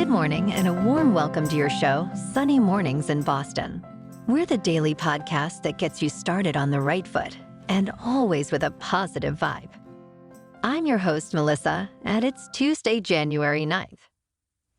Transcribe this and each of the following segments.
Good morning and a warm welcome to your show, Sunny Mornings in Boston. We're the daily podcast that gets you started on the right foot and always with a positive vibe. I'm your host, Melissa, and it's Tuesday, January 9th.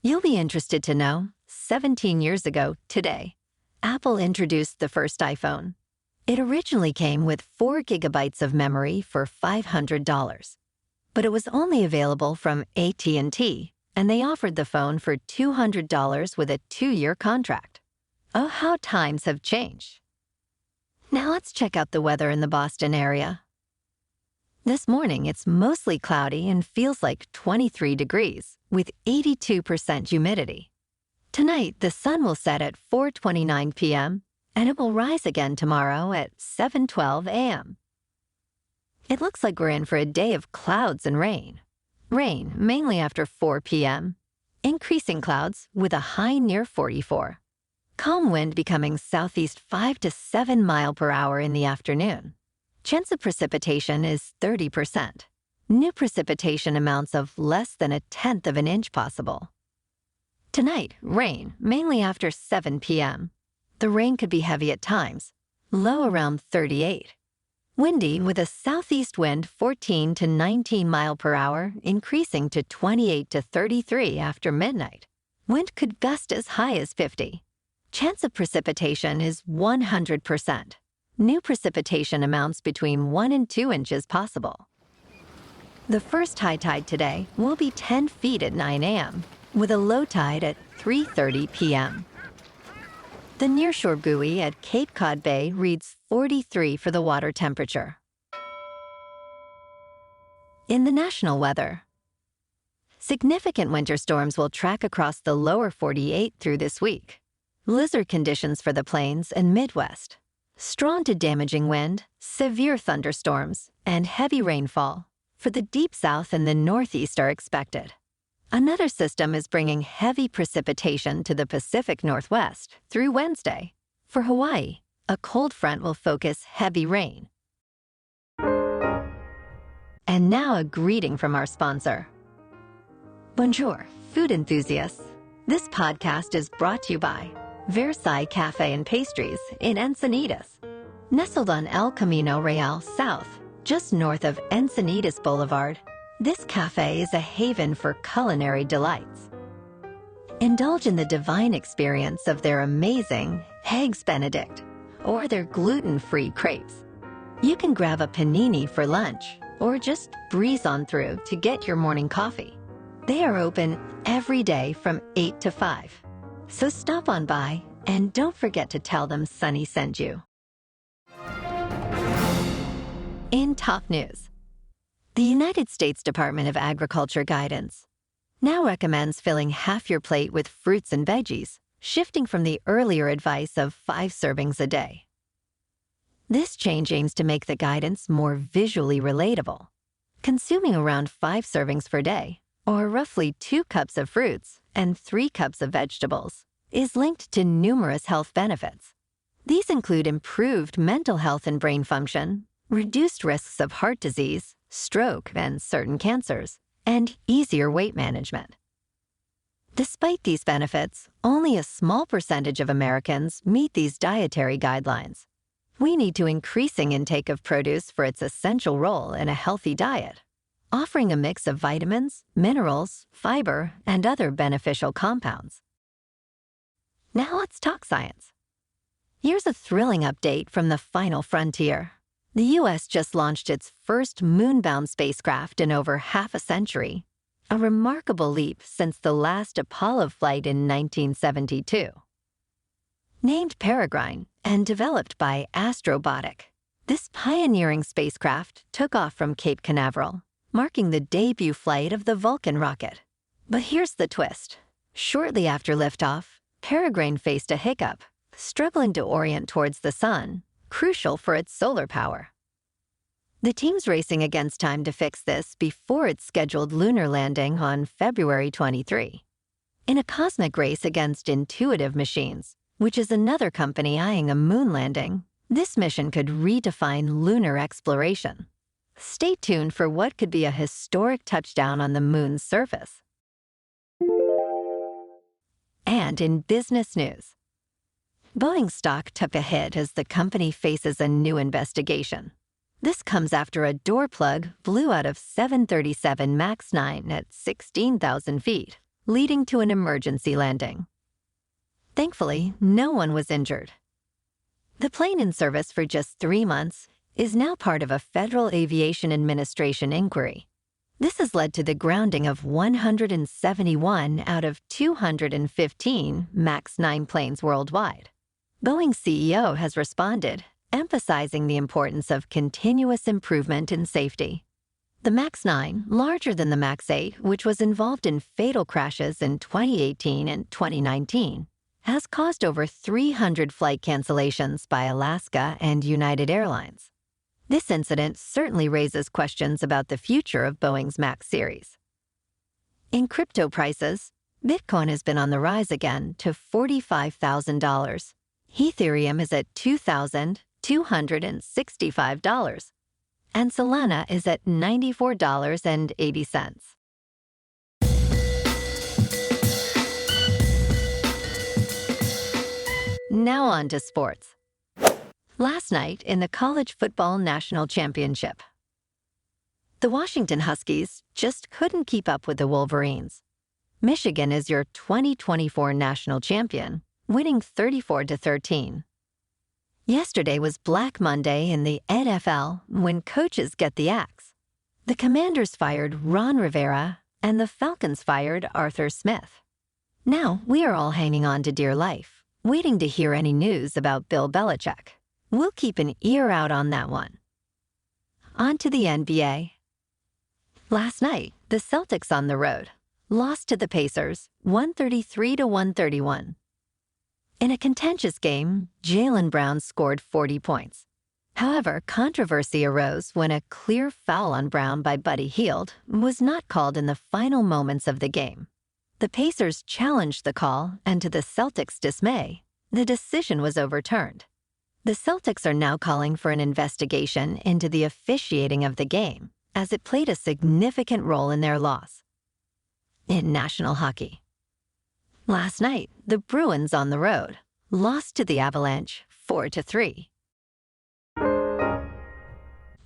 You'll be interested to know, 17 years ago today, Apple introduced the first iPhone. It originally came with 4 gigabytes of memory for $500, but it was only available from AT&T, and they offered the phone for $200 with a 2-year contract. Oh, how times have changed. Now let's check out the weather in the Boston area. This morning, it's mostly cloudy and feels like 23 degrees, with 82% humidity. Tonight, the sun will set at 4:29 p.m., and it will rise again tomorrow at 7:12 a.m. It looks like we're in for a day of clouds and rain. Rain, mainly after 4 p.m. Increasing clouds with a high near 44. Calm wind becoming southeast 5 to 7 miles per hour in the afternoon. Chance of precipitation is 30%. New precipitation amounts of less than 1/10 of an inch possible. Tonight, rain, mainly after 7 p.m. The rain could be heavy at times, low around 38. Windy with a southeast wind 14 to 19 miles per hour, increasing to 28 to 33 after midnight. Wind could gust as high as 50. Chance of precipitation is 100%. New precipitation amounts between 1 and 2 inches possible. The first high tide today will be 10 feet at 9 a.m., with a low tide at 3:30 p.m. The nearshore buoy at Cape Cod Bay reads 43 for the water temperature. In the national weather, significant winter storms will track across the lower 48 through this week. Blizzard conditions for the plains and Midwest. Strong to damaging wind, severe thunderstorms, and heavy rainfall for the deep south and the northeast are expected. Another system is bringing heavy precipitation to the Pacific Northwest through Wednesday. For Hawaii, a cold front will focus heavy rain. And now a greeting from our sponsor. Bonjour, food enthusiasts. This podcast is brought to you by Versailles Cafe and Pastries in Encinitas. Nestled on El Camino Real South, just north of Encinitas Boulevard, this cafe is a haven for culinary delights. Indulge in the divine experience of their amazing Eggs Benedict or their gluten-free crepes. You can grab a panini for lunch or just breeze on through to get your morning coffee. They are open every day from 8 to 5. So stop on by and don't forget to tell them Sunny sent you. In top news, the United States Department of Agriculture guidance now recommends filling half your plate with fruits and veggies, shifting from the earlier advice of 5 servings a day. This change aims to make the guidance more visually relatable. Consuming around 5 servings per day, or roughly 2 cups of fruits and 3 cups of vegetables, is linked to numerous health benefits. These include improved mental health and brain function, reduced risks of heart disease, stroke, and certain cancers, and easier weight management. Despite these benefits, only a small percentage of Americans meet these dietary guidelines. We need to increasing intake of produce for its essential role in a healthy diet, offering a mix of vitamins, minerals, fiber, and other beneficial compounds. Now let's talk science. Here's a thrilling update from the final frontier. The U.S. just launched its first moon-bound spacecraft in over half a century, a remarkable leap since the last Apollo flight in 1972. Named Peregrine and developed by Astrobotic, this pioneering spacecraft took off from Cape Canaveral, marking the debut flight of the Vulcan rocket. But here's the twist. Shortly after liftoff, Peregrine faced a hiccup, struggling to orient towards the sun, crucial for its solar power. The team's racing against time to fix this before its scheduled lunar landing on February 23. In a cosmic race against Intuitive Machines, which is another company eyeing a moon landing, this mission could redefine lunar exploration. Stay tuned for what could be a historic touchdown on the moon's surface. And in business news, Boeing stock took a hit as the company faces a new investigation. This comes after a door plug blew out of 737 MAX 9 at 16,000 feet, leading to an emergency landing. Thankfully, no one was injured. The plane in service for just 3 months is now part of a Federal Aviation Administration inquiry. This has led to the grounding of 171 out of 215 MAX 9 planes worldwide. Boeing's CEO has responded, emphasizing the importance of continuous improvement in safety. The MAX 9, larger than the MAX 8, which was involved in fatal crashes in 2018 and 2019, has caused over 300 flight cancellations by Alaska and United Airlines. This incident certainly raises questions about the future of Boeing's MAX series. In crypto prices, Bitcoin has been on the rise again to $45,000. Ethereum is at $2,265, and Solana is at $94.80. Now on to sports. Last night in the College Football National Championship, the Washington Huskies just couldn't keep up with the Wolverines. Michigan is your 2024 national champion, winning 34-13. Yesterday was Black Monday in the NFL when coaches get the axe. The Commanders fired Ron Rivera and the Falcons fired Arthur Smith. Now we are all hanging on to dear life, waiting to hear any news about Bill Belichick. We'll keep an ear out on that one. On to the NBA. Last night, the Celtics on the road lost to the Pacers 133-131. In a contentious game, Jaylen Brown scored 40 points. However, controversy arose when a clear foul on Brown by Buddy Hield was not called in the final moments of the game. The Pacers challenged the call, and to the Celtics' dismay, the decision was overturned. The Celtics are now calling for an investigation into the officiating of the game, as it played a significant role in their loss. In national hockey, last night, the Bruins on the road lost to the Avalanche 4-3.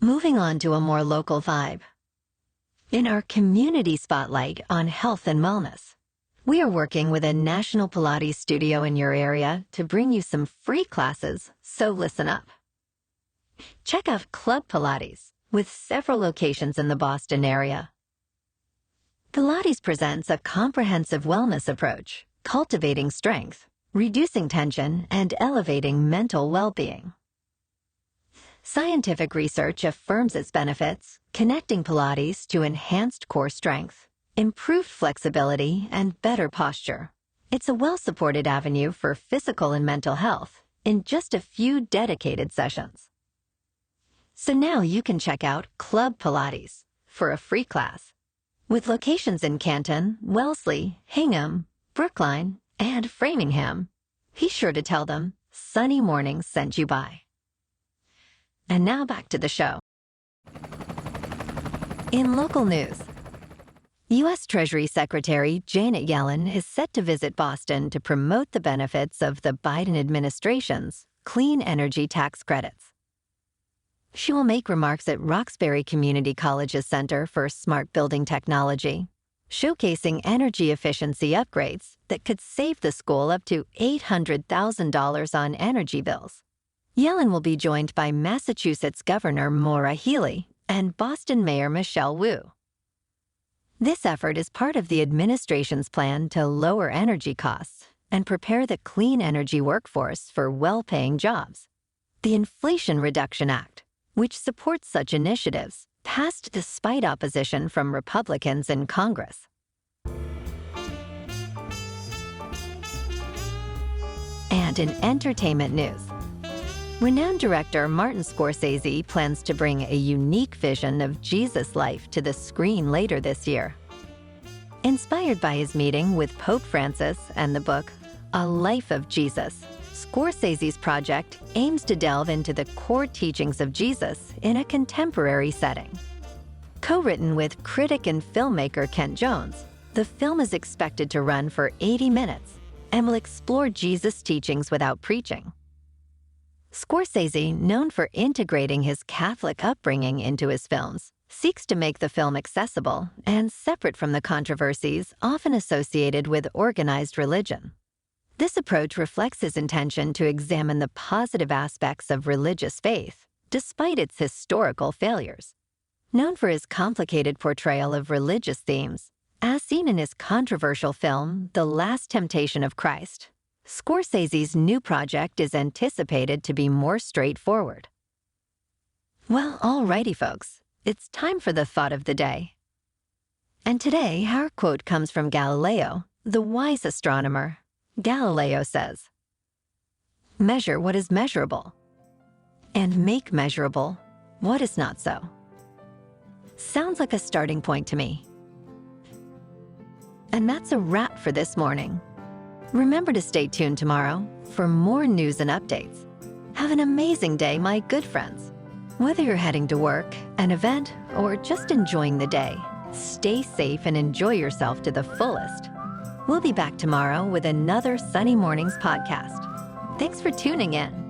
Moving on to a more local vibe. In our community spotlight on health and wellness, we are working with a national Pilates studio in your area to bring you some free classes, so listen up. Check out Club Pilates, with several locations in the Boston area. Pilates presents a comprehensive wellness approach, cultivating strength, reducing tension, and elevating mental well-being. Scientific research affirms its benefits, connecting Pilates to enhanced core strength, improved flexibility, and better posture. It's a well-supported avenue for physical and mental health in just a few dedicated sessions. So now you can check out Club Pilates for a free class. With locations in Canton, Wellesley, Hingham, Brookline, and Framingham, be sure to tell them Sunny Mornings sent you by. And now back to the show. In local news, U.S. Treasury Secretary Janet Yellen is set to visit Boston to promote the benefits of the Biden administration's clean energy tax credits. She will make remarks at Roxbury Community College's Center for Smart Building Technology, showcasing energy efficiency upgrades that could save the school up to $800,000 on energy bills. Yellen will be joined by Massachusetts Governor Maura Healey and Boston Mayor Michelle Wu. This effort is part of the administration's plan to lower energy costs and prepare the clean energy workforce for well-paying jobs. The Inflation Reduction Act, which supports such initiatives, passed despite opposition from Republicans in Congress. And in entertainment news, renowned director Martin Scorsese plans to bring a unique vision of Jesus' life to the screen later this year. Inspired by his meeting with Pope Francis and the book A Life of Jesus, Scorsese's project aims to delve into the core teachings of Jesus in a contemporary setting. Co-written with critic and filmmaker Kent Jones, the film is expected to run for 80 minutes and will explore Jesus' teachings without preaching. Scorsese, known for integrating his Catholic upbringing into his films, seeks to make the film accessible and separate from the controversies often associated with organized religion. This approach reflects his intention to examine the positive aspects of religious faith, despite its historical failures. Known for his complicated portrayal of religious themes, as seen in his controversial film, The Last Temptation of Christ, Scorsese's new project is anticipated to be more straightforward. Well, alrighty, folks. It's time for the thought of the day. And today, our quote comes from Galileo, the wise astronomer. Galileo says, "Measure what is measurable, and make measurable what is not so." Sounds like a starting point to me. And that's a wrap for this morning. Remember to stay tuned tomorrow for more news and updates. Have an amazing day, my good friends. Whether you're heading to work, an event, or just enjoying the day, stay safe and enjoy yourself to the fullest. We'll be back tomorrow with another Sunny Mornings podcast. Thanks for tuning in.